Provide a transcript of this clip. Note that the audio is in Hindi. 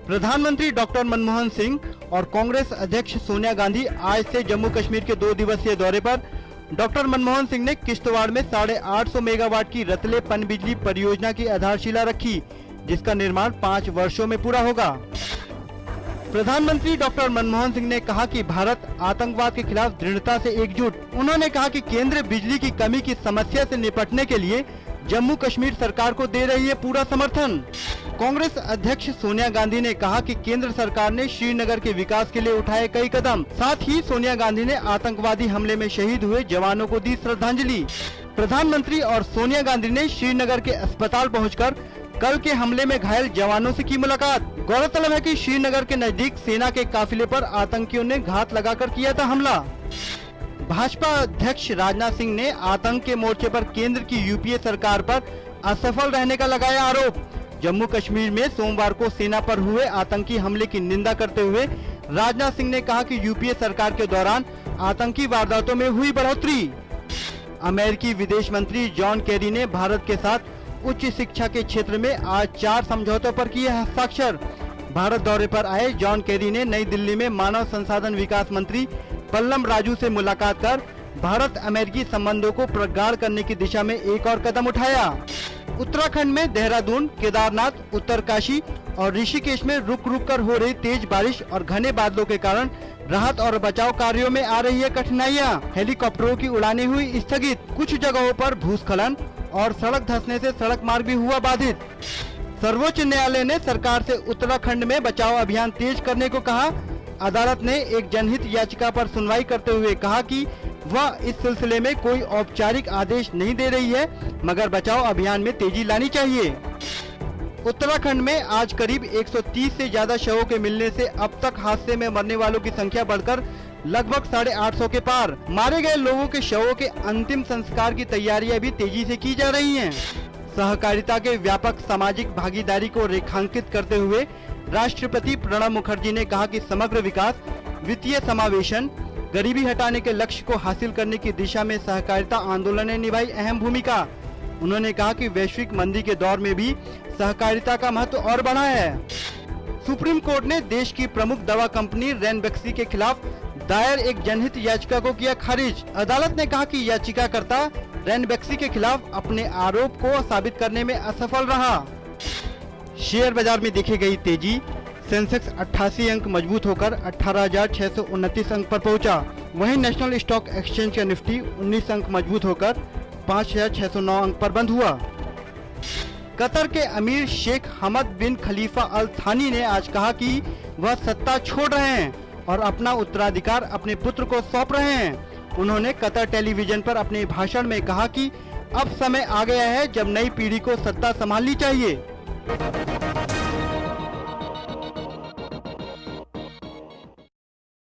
प्रधानमंत्री डॉक्टर मनमोहन सिंह और कांग्रेस अध्यक्ष सोनिया गांधी आज से जम्मू कश्मीर के 2 दिवसीय दौरे पर। डॉक्टर मनमोहन सिंह ने किश्तवाड़ में 850 मेगावाट की रतले पनबिजली परियोजना की आधारशिला रखी, जिसका निर्माण 5 वर्षों में पूरा होगा। प्रधानमंत्री डॉक्टर मनमोहन सिंह ने कहा कि भारत आतंकवाद के खिलाफ दृढ़ता से एकजुट। उन्होंने कहा कि केंद्र बिजली की कमी की समस्या से निपटने के लिए जम्मू कश्मीर सरकार को दे रही है पूरा समर्थन। कांग्रेस अध्यक्ष सोनिया गांधी ने कहा कि केंद्र सरकार ने श्रीनगर के विकास के लिए उठाए कई कदम। साथ ही सोनिया गांधी ने आतंकवादी हमले में शहीद हुए जवानों को दी श्रद्धांजलि। प्रधानमंत्री और सोनिया गांधी ने श्रीनगर के अस्पताल पहुंचकर कल के हमले में घायल जवानों से की मुलाकात। गौरतलब है कि श्रीनगर के नजदीक सेना के काफिले पर आतंकियों ने घात लगाकर किया था हमला। भाजपा अध्यक्ष राजनाथ सिंह ने आतंक के मोर्चे पर केंद्र की यूपीए सरकार पर असफल रहने का लगाया आरोप। जम्मू कश्मीर में सोमवार को सेना पर हुए आतंकी हमले की निंदा करते हुए राजनाथ सिंह ने कहा कि यूपीए सरकार के दौरान आतंकी वारदातों में हुई बढ़ोतरी। अमेरिकी विदेश मंत्री जॉन केरी ने भारत के साथ उच्च शिक्षा के क्षेत्र में आज 4 समझौतों पर किए हस्ताक्षर। भारत दौरे पर आए जॉन केरी ने नई दिल्ली में मानव संसाधन विकास मंत्री पल्लम राजू से मुलाकात कर भारत अमेरिकी संबंधों को प्रगाढ़ करने की दिशा में एक और कदम उठाया। उत्तराखंड में देहरादून, केदारनाथ, उत्तरकाशी और ऋषिकेश में रुक रुक कर हो रही तेज बारिश और घने बादलों के कारण राहत और बचाव कार्यों में आ रही है कठिनाइयां। हेलीकॉप्टरों की उड़ानें हुई स्थगित। कुछ जगहों पर भूस्खलन और सड़क धंसने से सड़क मार्ग भी हुआ बाधित। सर्वोच्च न्यायालय ने सरकार से उत्तराखंड में बचाव अभियान तेज करने को कहा। अदालत ने एक जनहित याचिका पर सुनवाई करते हुए कहा कि वह इस सिलसिले में कोई औपचारिक आदेश नहीं दे रही है, मगर बचाव अभियान में तेजी लानी चाहिए। उत्तराखंड में आज करीब 130 से ज्यादा शवों के मिलने से अब तक हादसे में मरने वालों की संख्या बढ़कर लगभग 850 के पार। मारे गए लोगों के शवों के अंतिम संस्कार की तैयारियां भी तेजी से की जा रही हैं। सहकारिता के व्यापक सामाजिक भागीदारी को रेखांकित करते हुए राष्ट्रपति प्रणब मुखर्जी ने कहा कि समग्र विकास, वित्तीय समावेशन, गरीबी हटाने के लक्ष्य को हासिल करने की दिशा में सहकारिता आंदोलन ने निभाई अहम भूमिका। उन्होंने कहा कि वैश्विक मंदी के दौर में भी सहकारिता का महत्व और बढ़ा है। सुप्रीम कोर्ट ने देश की प्रमुख दवा कंपनी रैनबैक्सी के खिलाफ दायर एक जनहित याचिका को किया खारिज। अदालत ने कहा कि याचिकाकर्ता रैनबैक्सी के खिलाफ अपने आरोप को साबित करने में असफल रहा। शेयर बाजार में देखी गई तेजी। सेंसेक्स 88 अंक मजबूत होकर 18,629 अंक पर पहुंचा। वहीं नेशनल स्टॉक एक्सचेंज का निफ्टी 19 अंक मजबूत होकर 5,609 अंक पर बंद हुआ। कतर के अमीर शेख हमद बिन खलीफा अल थानी ने आज कहा कि वह सत्ता छोड़ रहे हैं और अपना उत्तराधिकार अपने पुत्र को सौंप रहे हैं। उन्होंने कतर टेलीविजन पर अपने भाषण में कहा कि अब समय आ गया है जब नई पीढ़ी को सत्ता संभालनी चाहिए।